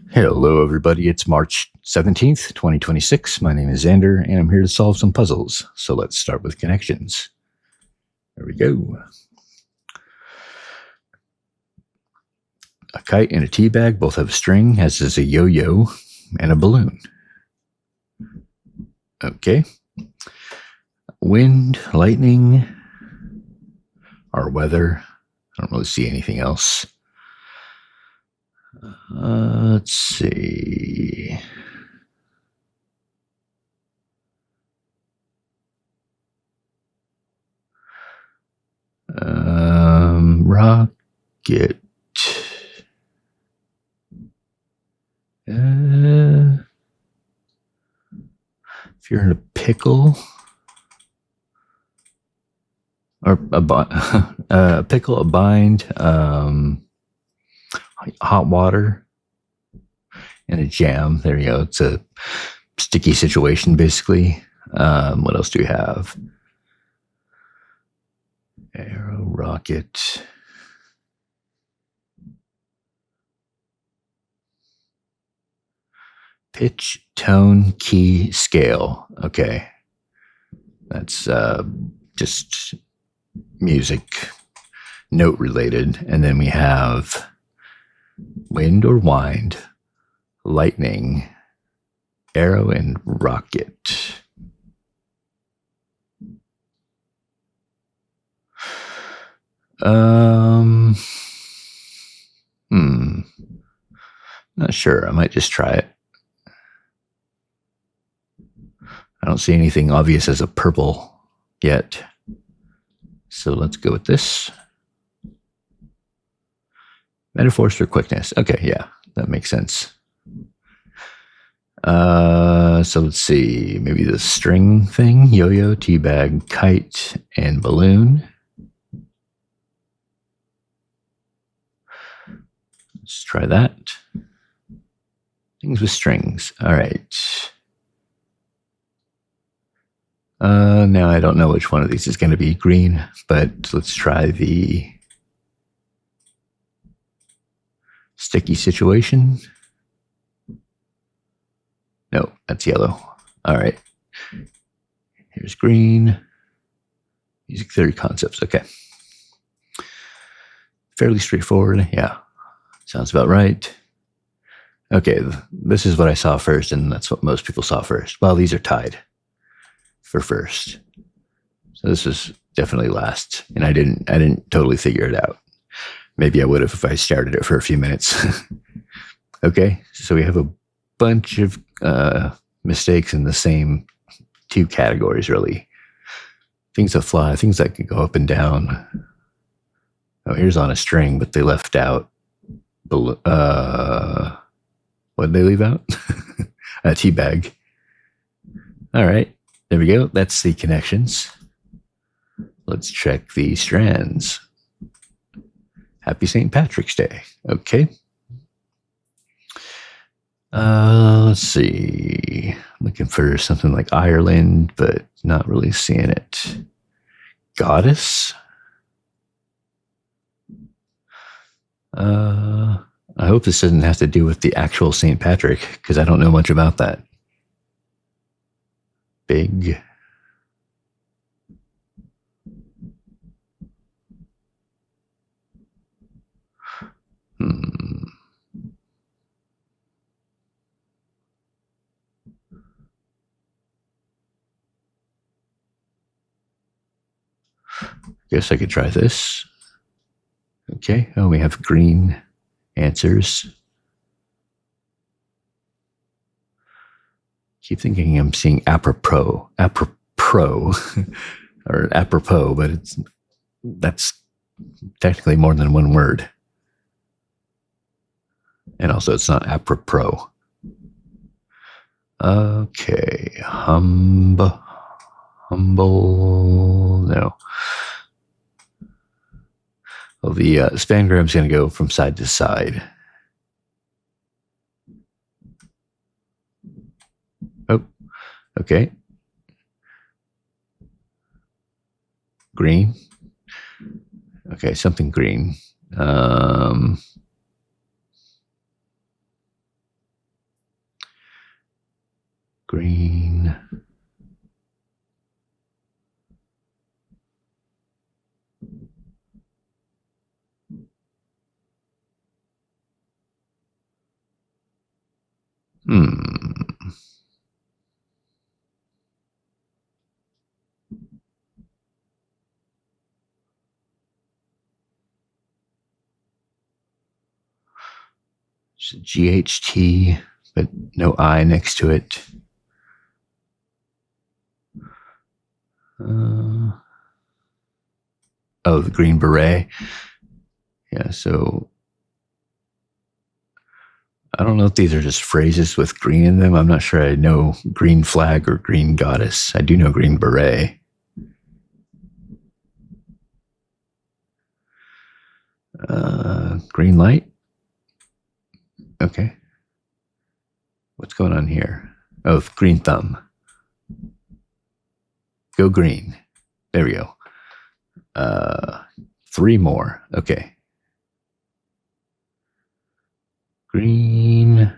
Hello, everybody. It's March 17th, 2026. My name is Xander, and I'm here to solve some puzzles. So let's start with connections. There we go. A kite and a tea bag both have a string, as does a yo-yo and a balloon. Okay. Wind, lightning, our weather. I don't really see anything else. Let's see. Rocket. If you're in a pickle, or a pickle, a bind, hot water, and a jam. There you go. It's a sticky situation, basically. What else do we have? Arrow, rocket. Pitch, tone, key, scale. Okay. That's just music, note related. And then we have wind or wind, lightning, arrow, and rocket. Not sure. I might just try it. I don't see anything obvious as a purple yet. So let's go with this. Metaphors for quickness. Okay, yeah, that makes sense. So let's see. Maybe the string thing. Yo-yo, tea bag, kite, and balloon. Let's try that. Things with strings. All right. Now I don't know which one of these is going to be green, but let's try the sticky situation. No, that's yellow. All right. Here's green. Music theory concepts. Okay. Fairly straightforward. Yeah. Sounds about right. Okay. This is what I saw first, and that's what most people saw first. Well, these are tied for first. So this is definitely last. And I didn't totally figure it out. Maybe I would have if I started it for a few minutes. Okay. So we have a bunch of mistakes in the same two categories, really. Things that fly, things that can go up and down. Oh, here's on a string, but they left out what did they leave out? A tea bag. All right. There we go. That's the connections. Let's check the strands. Happy St. Patrick's Day. Okay. Let's see. Looking for something like Ireland, but not really seeing it. Goddess. I hope this doesn't have to do with the actual St. Patrick, because I don't know much about that. Big. Guess I could try this. Okay. Oh, we have green answers. Keep thinking I'm seeing apropos, or apropos, but that's technically more than one word. And also it's not apropos. Okay. Humble, no. Well, the spangram's going to go from side to side. Oh, okay. Green. Okay, something green. green. It's a GHT, but no I next to it. Oh, the green beret. Yeah, so I don't know if these are just phrases with green in them. I'm not sure I know green flag or green goddess. I do know green beret. Green light. Okay. What's going on here? Oh, green thumb. Go green. There we go. 3 more. Okay. Green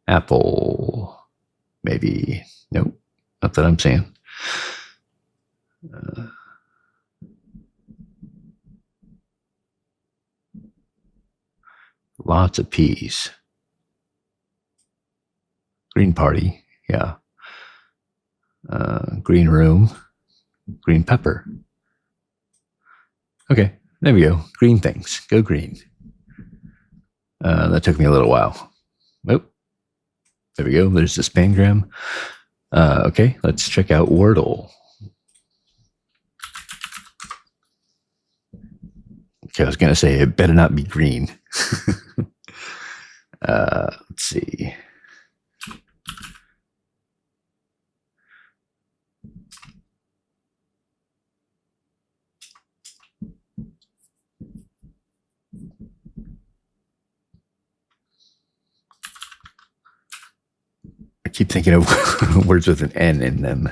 apple. Maybe. Nope. Not that I'm saying. Lots of peas. Green party. Yeah. Green room. Green pepper. Okay. There we go. Green things. Go green. That took me a little while. Oh, there we go. There's the spangram. Okay, let's check out Wordle. Okay, I was going to say it better not be green. Let's see. I keep thinking of words with an N in them.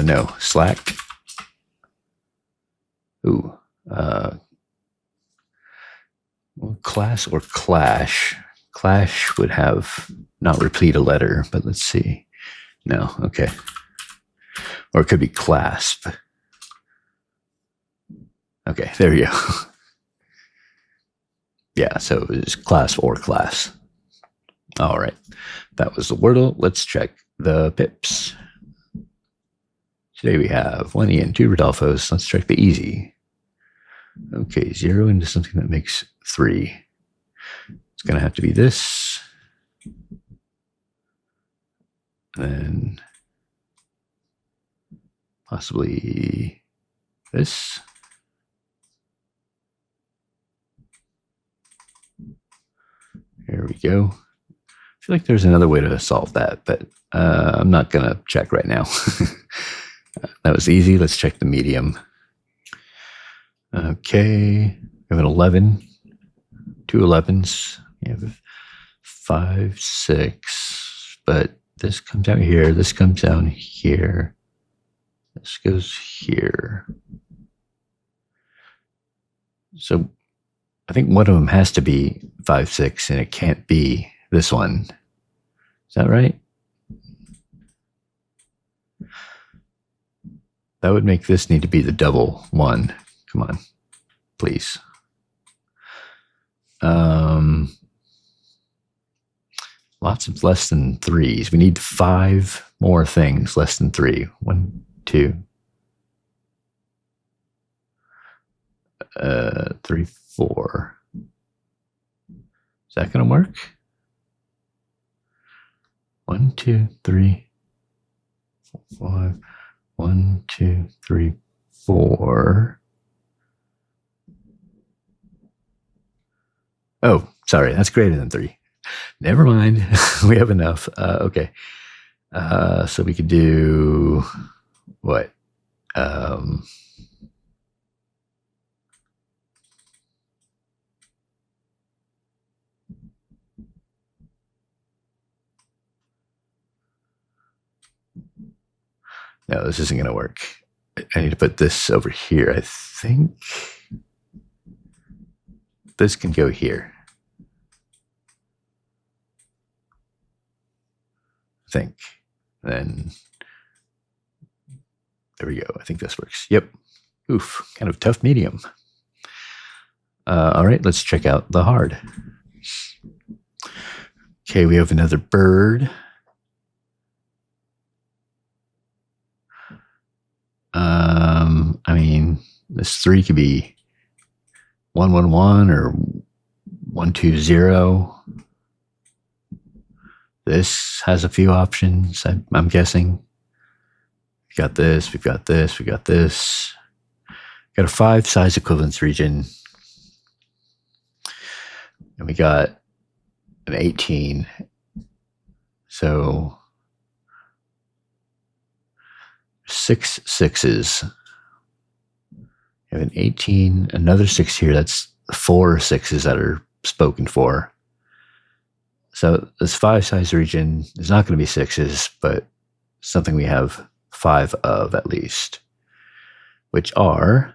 No, slack. Ooh. Well, class or clash. Clash would have not repeat a letter, but let's see. No, okay. Or it could be clasp. Okay, there we go. Yeah, so it was class or class. All right, that was the Wordle. Let's check the pips. Today we have 1 Ian, 2 Rodolfo's. Let's check the easy. Okay, 0 into something that makes 3. It's going to have to be this. Then possibly this. Here we go. I feel like there's another way to solve that, but I'm not going to check right now. That was easy. Let's check the medium. Okay. We have an 11. 2 11s. We have 5, 6. But this comes out here. This comes down here. This goes here. So I think one of them has to be 5, 6, and it can't be this one. Is that right? That would make this need to be the double 1. Come on, please. Lots of less than 3s. We need 5 more things less than 3. 1, 2, 3, 4. Is that going to work? 1, 2, 3, 4, 5. 1, 2, 3, 4. Oh, sorry, that's greater than 3. Never mind. We have enough. Okay. So we could do what? No, this isn't going to work. I need to put this over here. I think this can go here. I think. Then there we go. I think this works. Yep. Oof, kind of tough medium. All right, let's check out the hard. Okay, we have another bird. I mean, this 3 could be 111 or 120. This has a few options, I'm guessing. We've got this, we've got this, we've got this. Got a 5 size equivalence region. And we got an 18. So 6 sixes. We have an 18, another 6 here. That's 4 sixes that are spoken for. So this 5 size region is not going to be 6s, but something we have 5 of at least, which are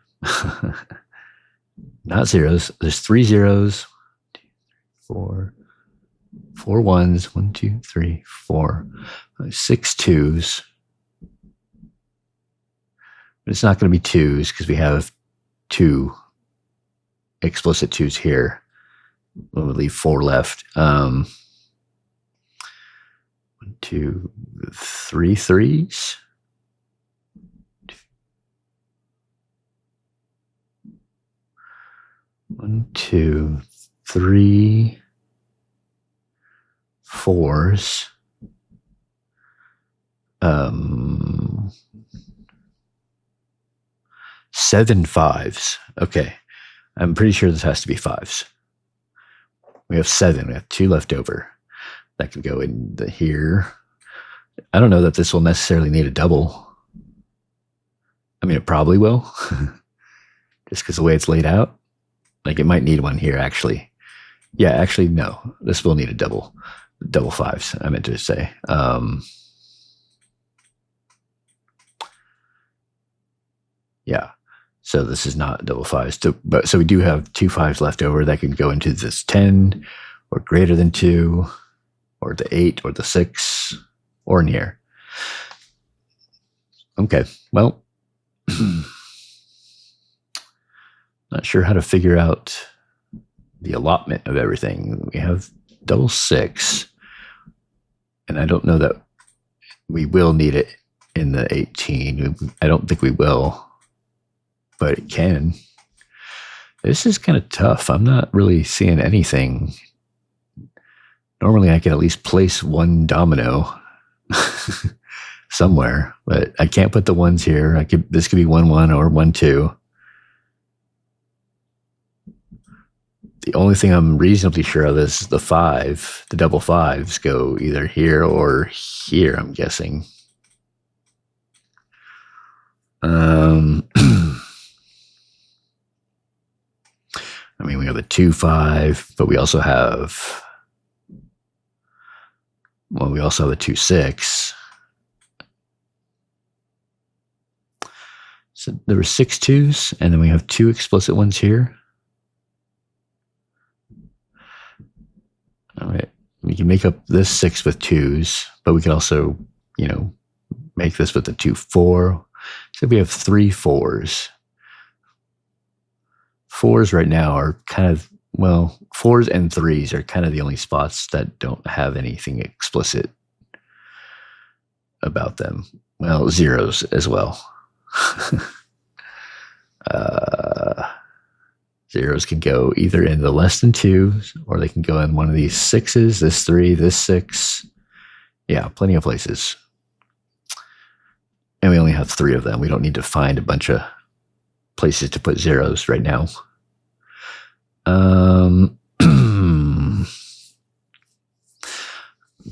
not zeros. There's 3 zeros, 4 ones, 1, 2, 3, 4, 6 twos. But it's not going to be 2s because we have 2 explicit 2s here. We'll leave 4 left. 1, 2, 3 3s. 1, 2, 3 4s. 7 5s. Okay. I'm pretty sure this has to be 5s. We have 7. We have 2 left over. That can go in here. I don't know that this will necessarily need a double. I mean, it probably will. Just because the way it's laid out. Like, it might need one here, actually. Yeah, actually, no. This will need a double. Double 5s, I meant to say. Yeah. So this is not double 5s. So we do have 2 5s left over that can go into this 10 or greater than 2 or the 8 or the 6 or near. Okay, well, not sure how to figure out the allotment of everything. We have double 6, and I don't know that we will need it in the 18. I don't think we will, but it can. This is kind of tough. I'm not really seeing anything. Normally I can at least place 1 domino somewhere, but I can't put the 1s here. This could be 1 1 or 1 2. The only thing I'm reasonably sure of is the 5. The double 5s go either here or here, I'm guessing. I mean, we have a 2 5, but we also have, well, we also have a 2 6. So there were 6 2s, and then we have 2 explicit ones here. All right, we can make up this 6 with 2s, but we can also, make this with the 2 4. So we have 3 4s. 4s right now are kind of, 4s and 3s are kind of the only spots that don't have anything explicit about them. Well, zeros as well. Zeros can go either in the less than 2s, or they can go in one of these 6s, this 3, this 6. Yeah, plenty of places. And we only have 3 of them. We don't need to find a bunch of places to put zeros right now. I'm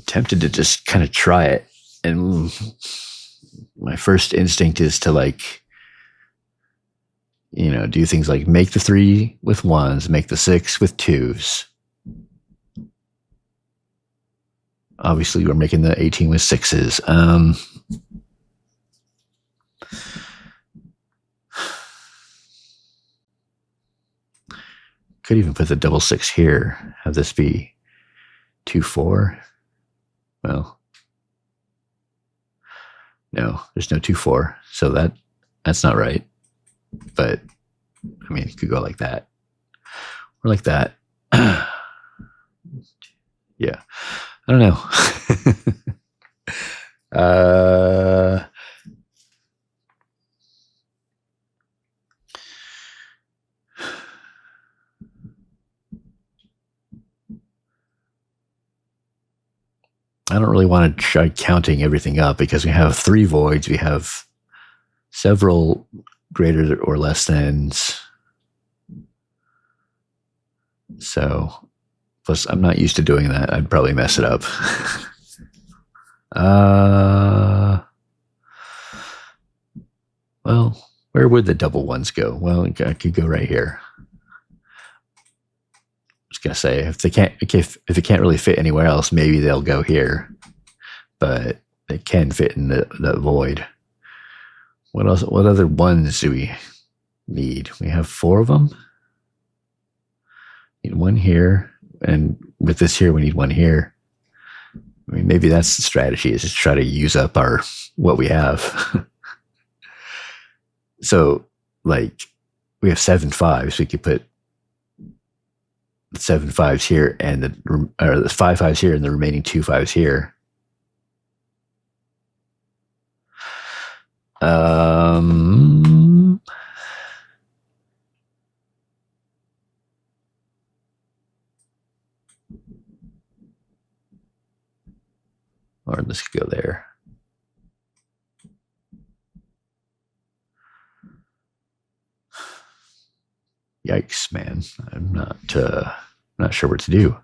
tempted to just kind of try it. And my first instinct is to do things like make the 3 with 1s, make the 6 with 2s. Obviously, we're making the 18 with 6s. Could even put the double 6 here. Have this be 2 4. Well, No, there's no 2, 4. So that's not right. But I mean, it could go like that or like that. Yeah. I don't know. I don't really want to try counting everything up because we have 3 voids. We have several greater or less thans. So, plus I'm not used to doing that. I'd probably mess it up. Well, where would the double ones go? Well, I could go right here. I was gonna say if it can't really fit anywhere else, maybe they'll go here. But it can fit in the void. What else? What other ones do we need? We have 4 of them. Need 1 here, and with this here, we need 1 here. I mean, maybe that's the strategy: is just try to use up what we have. So, like, we have 7 5s. We could put 7 5s here, and the 5 5s here, and the remaining 2 5s here. Or this could go there. Yikes, man. I'm not sure what to do.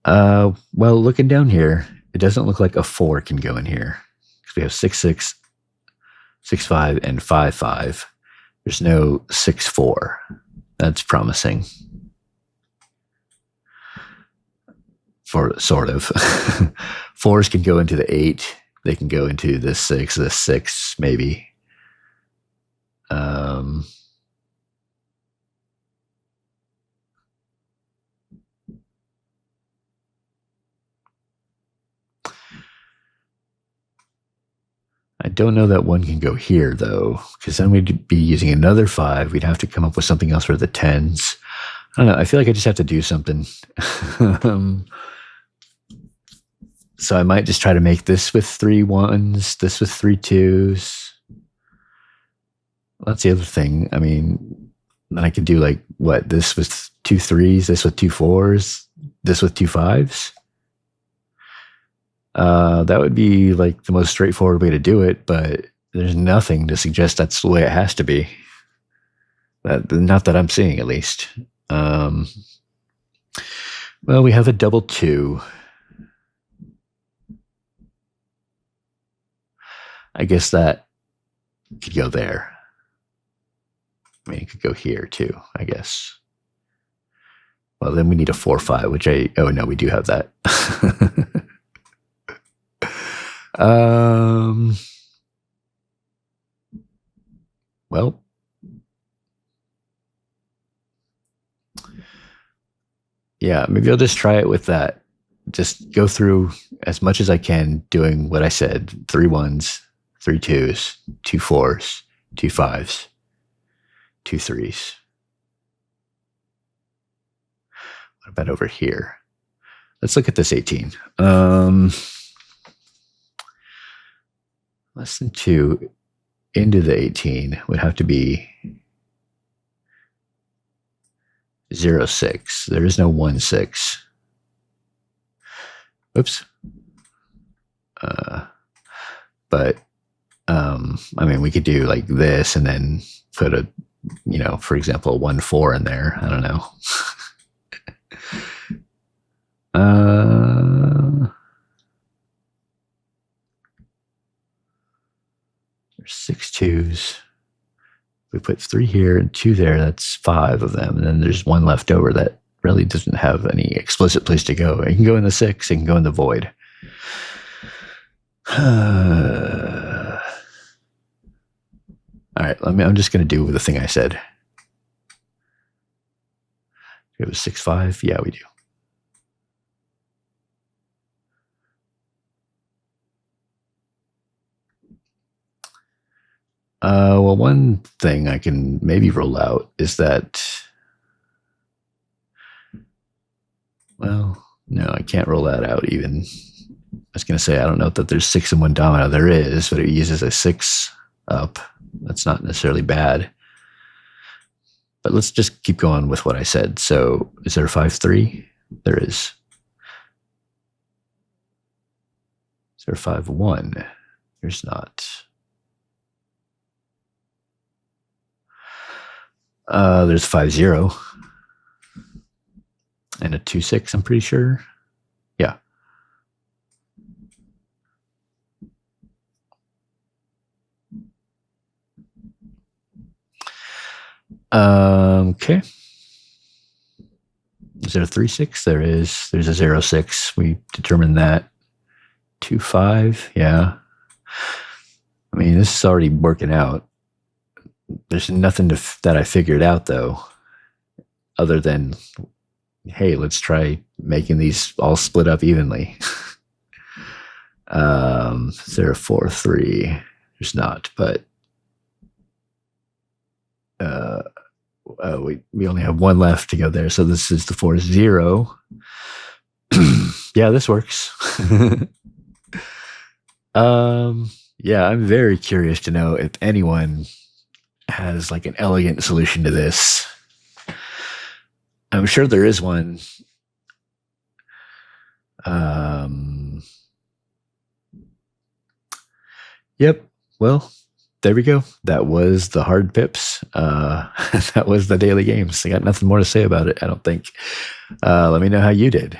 Well, looking down here, it doesn't look like a 4 can go in here. Because we have 6 6, 6 5, and 5 5. There's no 6 4. That's promising. For sort of. 4s can go into the 8. They can go into this 6, maybe. I don't know that 1 can go here, though, because then we'd be using another 5. We'd have to come up with something else for the 10s. I don't know. I feel like I just have to do something. So I might just try to make this with 3 1s, this with 3 2s. That's the other thing. I mean, then I could do like what? This with 2 3s, this with 2 4s, this with 2 5s. That would be like the most straightforward way to do it, but there's nothing to suggest that's the way it has to be. Not that I'm seeing, at least. Well, we have a double 2. I guess that could go there. I mean, it could go here too, I guess. Well, then we need a 4 5, which oh no, we do have that. Well, yeah, maybe I'll just try it with that. Just go through as much as I can doing what I said: 3 1s, 3 2s, 2 4s, 2 5s, 2 3s. What about over here? Let's look at this 18. Less than 2 into the 18 would have to be 0 6. There is no 1 6. Oops. But I mean, we could do like this and then put a, for example, 1 4 in there. I don't know. There's 6 2s. We put 3 here and 2 there. That's 5 of them. And then there's 1 left over that really doesn't have any explicit place to go. It can go in the 6. It can go in the void. All right. I'm just going to do the thing I said. We have a 6 5. Yeah, we do. one thing I can maybe roll out is that, well, no, I can't roll that out even. I was going to say, I don't know that there's 6 in one domino. There is, but it uses a 6 up. That's not necessarily bad. But let's just keep going with what I said. So is there a 5-3? There is. Is there a 5-1? There's not. There's 5-0. And a 2-6, I'm pretty sure. Yeah. Okay. Is there a 3-6? There is. There's a 0-6. We determined that. 2-5. Yeah. I mean, this is already working out. There's nothing that I figured out, though, other than, hey, let's try making these all split up evenly. Is there a 4-3? There's not, but we only have one left to go there. So this is the 4-0. Yeah, this works. Yeah, I'm very curious to know if anyone has like an elegant solution to this. I'm sure there is one. Yep. Well, there we go. That was the hard pips. That was the daily games. I got nothing more to say about it, I don't think. Let me know how you did.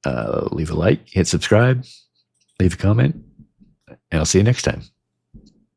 Leave a like, hit subscribe, leave a comment, and I'll see you next time.